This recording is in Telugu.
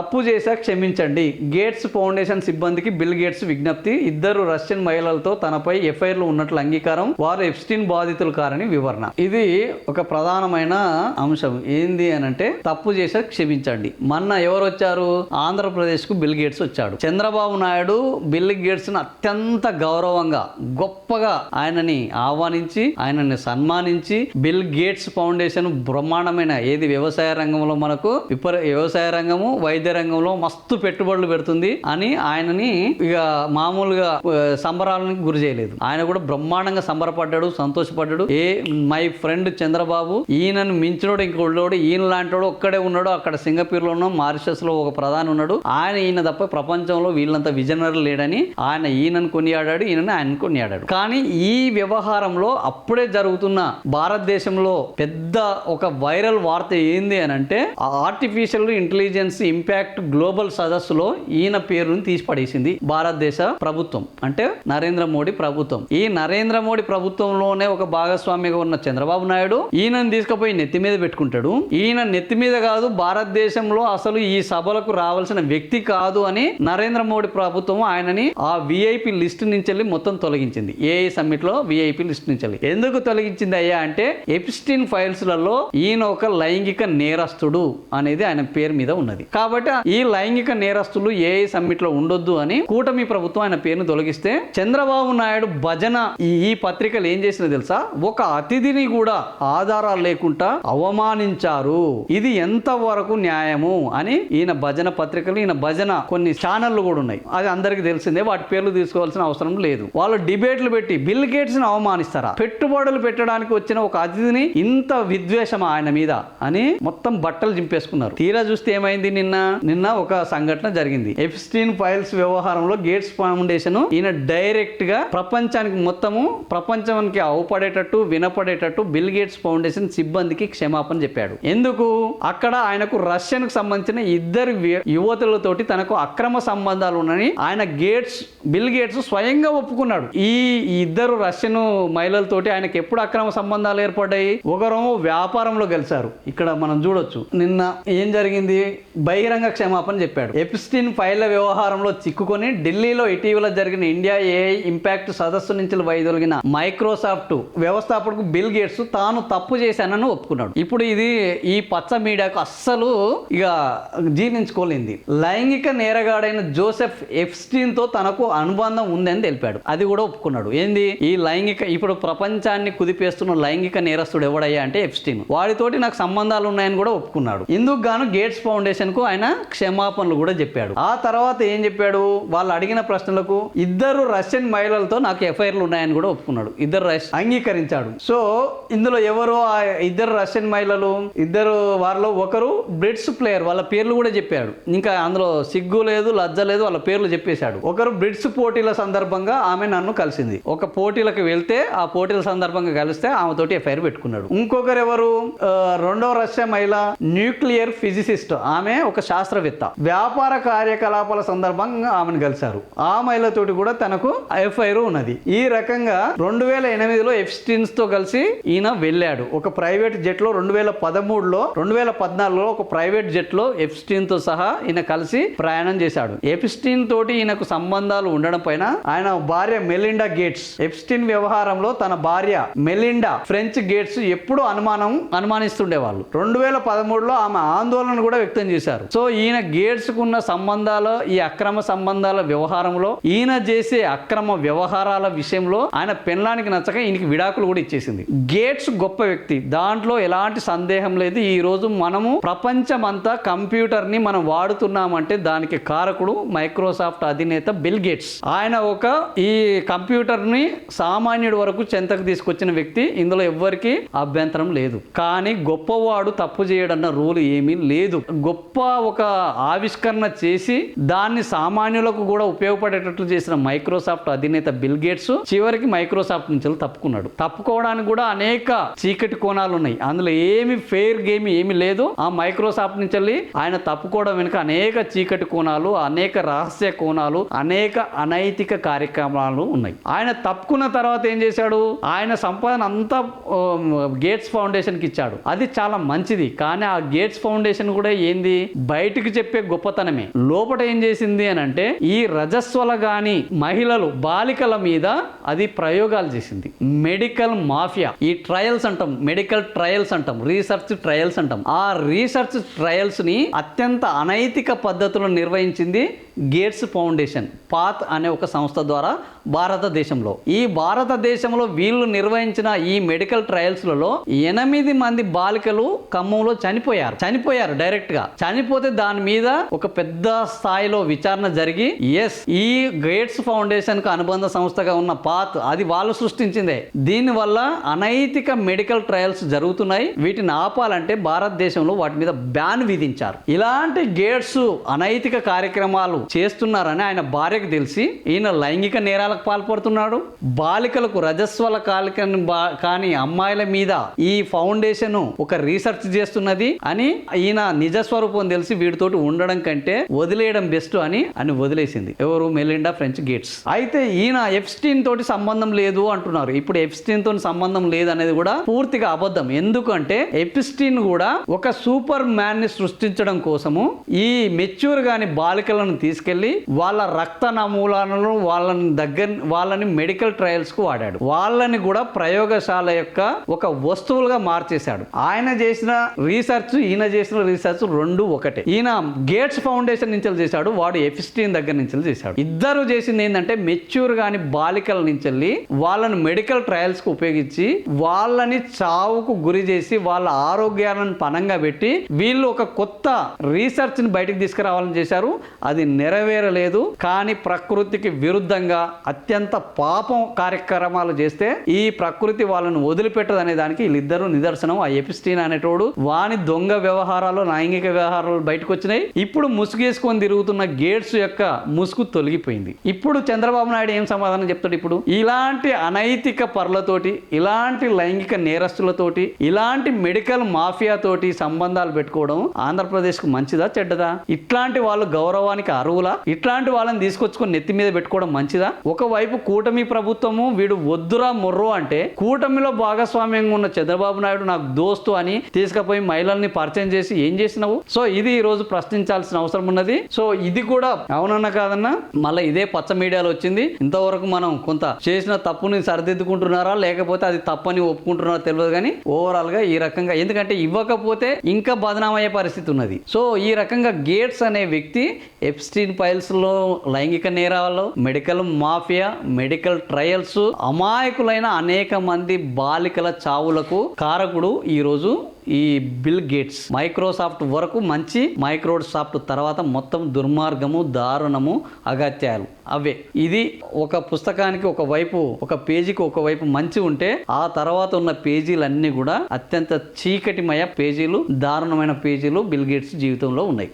తప్పు చేశా క్షమించండి. గేట్స్ ఫౌండేషన్ సిబ్బందికి బిల్ గేట్స్ విజ్ఞప్తి. ఇద్దరు రష్యన్ మహిళలతో తనపై ఎఫ్ఐఆర్లు ఉన్నట్లు అంగీకారం. వారు ఎప్స్టీన్ బాధితులు కారని వివరణ. ఇది ఒక ప్రధానమైన అంశం. ఏంది అని అంటే తప్పు చేశా క్షమించండి. మొన్న ఎవరు వచ్చారు? ఆంధ్రప్రదేశ్ కు బిల్ గేట్స్ వచ్చాడు. చంద్రబాబు నాయుడు బిల్ గేట్స్ ని అత్యంత గౌరవంగా గొప్పగా ఆయనని ఆహ్వానించి ఆయనని సన్మానించి బిల్ గేట్స్ ఫౌండేషన్ బ్రహ్మాండమైన ఏది వ్యవసాయ రంగంలో మనకు వ్యవసాయ రంగము వైద్య రంగంలో మస్తు పెట్టుబడులు పెడుతుంది అని ఆయనని ఇక మామూలుగా సంబరాలకు గురి చేయలేదు. ఆయన కూడా బ్రహ్మాండంగా సంబరపడ్డాడు, సంతోషపడ్డాడు. మై ఫ్రెండ్ చంద్రబాబు, ఈయనను మించినోడు ఇంకోడు, ఈయన లాంటి ఒక్కడే ఉన్నాడు. అక్కడ సింగపూర్ లో మారిషస్ లో ఒక ప్రధాని ఉన్నాడు. ఈయన తప్ప ప్రపంచంలో వీళ్ళంతా విజనరీ లేడని ఈయనను కొనియాడాడు, ఆయన కొనియాడాడు. కానీ ఈ వ్యవహారంలో అప్పుడే జరుగుతున్న భారతదేశంలో పెద్ద ఒక వైరల్ వార్త ఏంది అని అంటే ఆర్టిఫిషియల్ ఇంటెలిజెన్స్ ఇంపాక్ట్ గ్లోబల్ సదస్సులో ఈయన పేరును తీసి పడేసింది భారతదేశ ప్రభుత్వం, అంటే నరేంద్ర మోడీ ప్రభుత్వం. ఈ నరేంద్ర మోడీ ప్రభుత్వంలోనే ఒక భాగస్వామిగా ఉన్న చంద్రబాబు నాయుడు ఈయనను తీసుకుపోయి నెత్తి మీద పెట్టుకుంటాడు. ఈయన నెత్తి మీద కాదు, భారతదేశంలో అసలు ఈ సభలకు రావాల్సిన వ్యక్తి కాదు అని నరేంద్ర మోడీ ప్రభుత్వం ఆయనని ఆ విఐపి లిస్ట్ నుంచి మొత్తం తొలగించింది. ఏఐ సమ్మిట్ లో విఐపి లిస్ట్ నుంచి. ఎందుకు తొలగించింది అయ్యా అంటే ఎప్స్టీన్ ఫైల్స్ లలో ఈయన ఒక లైంగిక నేరస్తుడు అనేది ఆయన పేరు మీద ఉన్నది. కాబట్టి ఈ లైంగిక నేరస్తులు ఏఐ సమ్మిట్ లో ఉండొద్దు అని కూటమి ప్రభుత్వం ఆయన పేరును తొలగిస్తే చంద్రబాబు నాయుడు భజన ఈ పత్రికలు ఏం చేసిన తెలుసా? ఒక అతిథిని కూడా ఆధారాలు లేకుండా అవమానించారు. ఇది ఎంత వరకు న్యాయము అని ఈయన భజన పత్రికలు, ఈయన భజన కొన్ని ఛానళ్లు కూడా ఉన్నాయి. అది అందరికి తెలిసిందే, వాటి పేర్లు తీసుకోవాల్సిన అవసరం లేదు. వాళ్ళు డిబేట్లు పెట్టి బిల్ గేట్స్ ని అవమానిస్తారా? పెట్టుబడులు పెట్టడానికి వచ్చిన ఒక అతిథిని ఇంత విద్వేషం ఆయన మీద అని మొత్తం బట్టలు చింపేసుకున్నారు. తీరా చూస్తే ఏమైంది? నిన్న ఒక సంఘటన జరిగింది. ఎప్స్టీన్ ఫైల్స్ వ్యవహారంలో గేట్స్ ఫౌండేషన్ ఈయన డైరెక్ట్ గా ప్రపంచానికి అవపడేటట్టు వినపడేటట్టు బిల్ గేట్స్ ఫౌండేషన్ సిబ్బందికి క్షమాపణ చెప్పాడు. ఎందుకు? అక్కడ ఆయనకు రష్యన్ కు సంబంధించిన ఇద్దరు యువతులతోటి తనకు అక్రమ సంబంధాలు ఉన్నాయని ఆయన బిల్ గేట్స్ స్వయంగా ఒప్పుకున్నాడు. ఈ ఇద్దరు రష్యన్ మహిళలతోటి ఆయనకు ఎప్పుడు అక్రమ సంబంధాలు ఏర్పడ్డాయి? ఒకరేమో వ్యాపారంలో కలిశారు. ఇక్కడ మనం చూడొచ్చు. నిన్న ఏం జరిగింది? బహిరంగ క్షమాపణ చెప్పాడు. ఎప్స్టీన్ ఫైళ్ల వ్యవహారంలో చిక్కుకొని ఢిల్లీలో ఇటీవల జరిగిన ఇండియా ఏఐ ఇంపాక్ట్ సదస్సు నుంచి వైదొలిగిన మైక్రోసాఫ్ట్ వ్యవస్థాపకుడు బిల్ గేట్స్ తాను తప్పు చేశానని ఒప్పుకున్నాడు. ఇప్పుడు ఇది ఈ పచ్చ మీడియాకు అస్సలు ఇక జీర్ణించుకోలేంది. లైంగిక నేరగాడైన జోసెఫ్ ఎప్స్టీన్ తో తనకు అనుబంధం ఉందని తెలిపాడు. అది కూడా ఒప్పుకున్నాడు. ఏంది ఈ లైంగిక, ఇప్పుడు ప్రపంచాన్ని కుదిపేస్తున్న లైంగిక నేరస్తుడు ఎవడయ్యా అంటే ఎప్స్టీన్. వాడితోటి నాకు సంబంధాలు ఉన్నాయని కూడా ఒప్పుకున్నాడు. ఇందుకు గాను గేట్స్ ఫౌండేషన్ కు ఆయన క్షమాపణలు కూడా చెప్పాడు. ఆ తర్వాత ఏం చెప్పాడు? వాళ్ళు అడిగిన ప్రశ్నలకు ఇద్దరు రష్యన్ మహిళలతో నాకు ఎఫ్ఐఆర్లు ఉన్నాయని కూడా ఒప్పుకున్నాడు. ఇద్దరు అంగీకరించాడు. సో ఇందులో ఎవరు ఆ ఇద్దరు రష్యన్ మహిళలు? ఇద్దరు వారిలో ఒకరు బ్రిడ్స్ ప్లేయర్, వాళ్ళ పేర్లు కూడా చెప్పాడు. ఇంకా అందులో సిగ్గు లేదు, లజ్జ లేదు, వాళ్ళ పేర్లు చెప్పేశాడు. ఒకరు బ్రిడ్స్ పోటీల సందర్భంగా ఆమె నన్ను కలిసింది. ఒక పోటీలకు వెళ్తే ఆ పోటీల సందర్భంగా కలిస్తే ఆమెతోటి ఎఫ్ఐఆర్ పెట్టుకున్నాడు. ఇంకొకరు ఎవరు? రెండో రష్యా మహిళ న్యూక్లియర్ ఫిజిసిస్ట్. ఆమె ఒక శాస్త్రవేత్త. వ్యాపార కార్యకలాపాల సందర్భంగా ఆమెను కలిశారు. ఆ మహిళతోటి కూడా తనకు ఎఫ్ఐఆర్ ఉన్నది. ఈ రకంగా 2008లో ఎప్స్టీన్స్ తో కలిసి ఈయన వెళ్ళాడు. ఒక ప్రైవేట్ జెట్ లో 2013లో 2014లో ఒక ప్రైవేట్ జెట్ లో ఎప్స్టీన్ తో సహా ఈయన కలిసి ప్రయాణం చేశాడు. ఎప్స్టీన్ తోటి ఈయనకు సంబంధాలు ఉండడం పైన ఆయన భార్య మెలిండా గేట్స్ ఎప్స్టీన్ వ్యవహారంలో తన భార్య మెలిండా ఫ్రెంచ్ గేట్స్ ఎప్పుడు అనుమానిస్తుండేవాళ్ళు. 2013లో ఆమె ఆందోళన కూడా వ్యక్తం చేశారు. సో ఈయన గేట్స్ కున్న సంబంధాలు, ఈ అక్రమ సంబంధాల వ్యవహారంలో, ఈయన చేసే అక్రమ వ్యవహారాల విషయంలో ఆయన పెళ్ళానికి నచ్చక ఈయనకి విడాకులు కూడా ఇచ్చేసింది. గేట్స్ గొప్ప వ్యక్తి, దాంట్లో ఎలాంటి సందేహం లేదు. ఈ రోజు మనము ప్రపంచమంతా కంప్యూటర్ ని మనం వాడుతున్నామంటే దానికి కారకుడు మైక్రోసాఫ్ట్ అధినేత బిల్ గేట్స్. ఆయన ఈ కంప్యూటర్ ని సామాన్యుడి వరకు చెంతకు తీసుకొచ్చిన వ్యక్తి. ఇందులో ఎవ్వరికి అభ్యంతరం లేదు. కానీ గొప్పవాడు తప్పు చేయడన్న రూల్ ఏమీ లేదు. గొప్ప ఒక ఆవిష్కరణ చేసి దాన్ని సామాన్యులకు కూడా ఉపయోగపడేటట్లు చేసిన మైక్రోసాఫ్ట్ అధినేత బిల్ గేట్స్ చివరికి మైక్రోసాఫ్ట్ నుంచి తప్పుకున్నాడు. తప్పుకోవడానికి కూడా అనేక చీకటి కోణాలు ఉన్నాయి. అందులో ఏమి ఫెయిర్ గేమ్ ఏమి లేదు. ఆ మైక్రోసాఫ్ట్ నుంచి ఆయన తప్పుకోవడం వెనుక అనేక చీకటి కోణాలు, అనేక రహస్య కోణాలు, అనేక అనైతిక కార్యక్రమాలు ఉన్నాయి. ఆయన తప్పుకున్న తర్వాత ఏం చేశాడు? ఆయన సంపాదన అంతా గేట్స్ ఫౌండేషన్ కి ఇచ్చాడు. అది చాలా మంచిది. కానీ ఆ గేట్స్ ఫౌండేషన్ కూడా ఏంది, బయట బయటికి చెప్పే గొప్పతనమే. లోపట ఏం చేసింది అని అంటే ఈ రజస్వల గాని మహిళలు బాలికల మీద అది ప్రయోగాలు చేసింది. మెడికల్ మాఫియా, ఈ ట్రయల్స్ అంటాం, మెడికల్ ట్రయల్స్ అంటాం, రీసెర్చ్ ట్రయల్స్ అంటాం. ఆ రీసెర్చ్ ట్రయల్స్ ని అత్యంత అనైతిక పద్ధతిలో నిర్వహించింది గేట్స్ ఫౌండేషన్, పాత్ అనే ఒక సంస్థ ద్వారా భారతదేశంలో. ఈ భారతదేశంలో వీళ్ళు నిర్వహించిన ఈ మెడికల్ ట్రయల్స్లలో 8 మంది బాలికలు ఖమ్మంలో చనిపోయారు డైరెక్ట్ గా. చనిపోతే దాని మీద ఒక పెద్ద స్థాయిలో విచారణ జరిగి ఈ గేట్స్ ఫౌండేషన్ కు అనుబంధ సంస్థగా ఉన్న పాత్ అది వాళ్ళు సృష్టించిందే. దీని వల్ల అనైతిక మెడికల్ ట్రయల్స్ జరుగుతున్నాయి. వీటిని ఆపాలంటే భారతదేశంలో వాటి మీద బ్యాన్ విధించారు. ఇలాంటి గేట్స్ అనైతిక కార్యక్రమాలు చేస్తున్నారని ఆయన భార్యకు తెలిసి ఈయన లైంగిక నేరాలకు పాల్పడుతున్నాడు. బాలికలకు రజస్వల కాని అమ్మాయిల మీద ఈ ఫౌండేషన్ ఒక రీసెర్చ్ చేస్తున్నది అని ఈయన నిజ స్వరూపం తెలిసి వీడితోటి ఉండడం కంటే వదిలేయడం బెస్ట్ అని వదిలేసింది. ఎవరు? Melinda French gates. అయితే ఈయన ఎప్స్టీన్ తోటి సంబంధం లేదు అంటున్నారు. ఇప్పుడు ఎప్స్టీన్ తోటి సంబంధం లేదు అనేది కూడా పూర్తిగా అబద్ధం. ఎందుకంటే ఎప్స్టీన్ కూడా ఒక సూపర్ మ్యాన్ ని సృష్టించడం కోసము ఈ మెచ్యూర్ గాని బాలికలను తీసుకెళ్లి వాళ్ళ రక్త నమూనాలను వాళ్ళని మెడికల్ ట్రయల్స్ కు వాడాడు. వాళ్ళని కూడా ప్రయోగశాల యొక్క ఒక వస్తువులుగా మార్చేశాడు. ఆయన చేసిన రీసెర్చ్ ఈయన చేసిన రీసెర్చ్ రెండు ఒకటే. ఈయన గేట్స్ ఫౌండేషన్ నుంచి చేశాడు, వాడు ఎప్స్టీన్ దగ్గర నుంచి చేశాడు. ఇద్దరు చేసింది ఏంటంటే మెచ్యూర్ గాని బాలికల నుంచి వాళ్ళని మెడికల్ ట్రయల్స్ కు ఉపయోగించి వాళ్ళని చావుకు గురి చేసి వాళ్ళ ఆరోగ్యాలను పనంగా పెట్టి వీళ్ళు ఒక కొత్త రీసెర్చ్ ని బయటకు తీసుకురావాలని చేశారు. అది నెరవేరలేదు. కానీ ప్రకృతికి విరుద్ధంగా అత్యంత పాపం కార్యక్రమాలు చేస్తే ఈ ప్రకృతి వాళ్ళను వదిలిపెట్టదు అనే దానికి వీళ్ళిద్దరూ నిదర్శనం. ఆ ఎప్స్టీన్ అనేటోడు వాని దొంగ వ్యవహారాలు, లైంగిక వ్యవహారాలు బయటకు వచ్చినాయి. ఇప్పుడు ముసుగేసుకొని తిరుగుతున్న గేట్స్ యొక్క ముసుగు తొలగిపోయింది. ఇప్పుడు చంద్రబాబు నాయుడు ఏం సమాధానం చెప్తాడు? ఇప్పుడు ఇలాంటి అనైతిక పరులతోటి, ఇలాంటి లైంగిక నేరస్తులతోటి, ఇలాంటి మెడికల్ మాఫియా తోటి సంబంధాలు పెట్టుకోవడం ఆంధ్రప్రదేశ్ కు మంచిదా చెడ్డదా? ఇట్లాంటి వాళ్ళు గౌరవానికి అరువులా? ఇట్లాంటి వాళ్ళని తీసుకొచ్చుకొని నెత్తి మీద పెట్టుకోవడం మంచిదా? ఒకవైపు కూటమి ప్రభుత్వము వీడు వద్దురా మొర్రో అంటే, కూటమిలో భాగస్వామ్యంగా ఉన్న చంద్రబాబు నాయుడు నాకు దోస్తు అని తీసుకుపోయి మహిళల్ని పరిచయం చేసి ఏం చేసినావు? సో ఇది ఈ రోజు ప్రశ్నించాల్సిన అవసరం ఉన్నది. సో ఇది కూడా అవునన్నా కాదన్నా మళ్ళీ ఇదే పచ్చ మీడియాలో వచ్చింది. ఇంతవరకు మనం కొంత చేసిన తప్పుని సరిదిద్దుకుంటున్నారా లేకపోతే అది తప్పని ఒప్పుకుంటున్నారా తెలియదు. కానీ ఓవరాల్ గా ఈ రకంగా, ఎందుకంటే ఇవ్వకపోతే ఇంకా బదనామయ్యే పరిస్థితి ఉన్నది. సో ఈ రకంగా గేట్స్ అనే వ్యక్తి ఎప్స్టీన్ ఫైల్స్ లో లైంగిక నేరాలు, మెడికల్ మాఫియా, మెడికల్ ట్రయల్స్, అమాయకులైన అనేక మంది బాలికల చావులకు కారకుడు ఈరోజు ఈ బిల్ గేట్స్. మైక్రోసాఫ్ట్ వరకు మంచి, మైక్రోసాఫ్ట్ తర్వాత మొత్తం దుర్మార్గము, దారుణము, అగత్యాలు అవే. ఇది ఒక పుస్తకానికి ఒకవైపు, ఒక పేజీకి ఒకవైపు మంచి ఉంటే ఆ తర్వాత ఉన్న పేజీలన్నీ కూడా అత్యంత చీకటిమయ పేజీలు, దారుణమైన పేజీలు బిల్ గేట్స్ జీవితంలో ఉన్నాయి.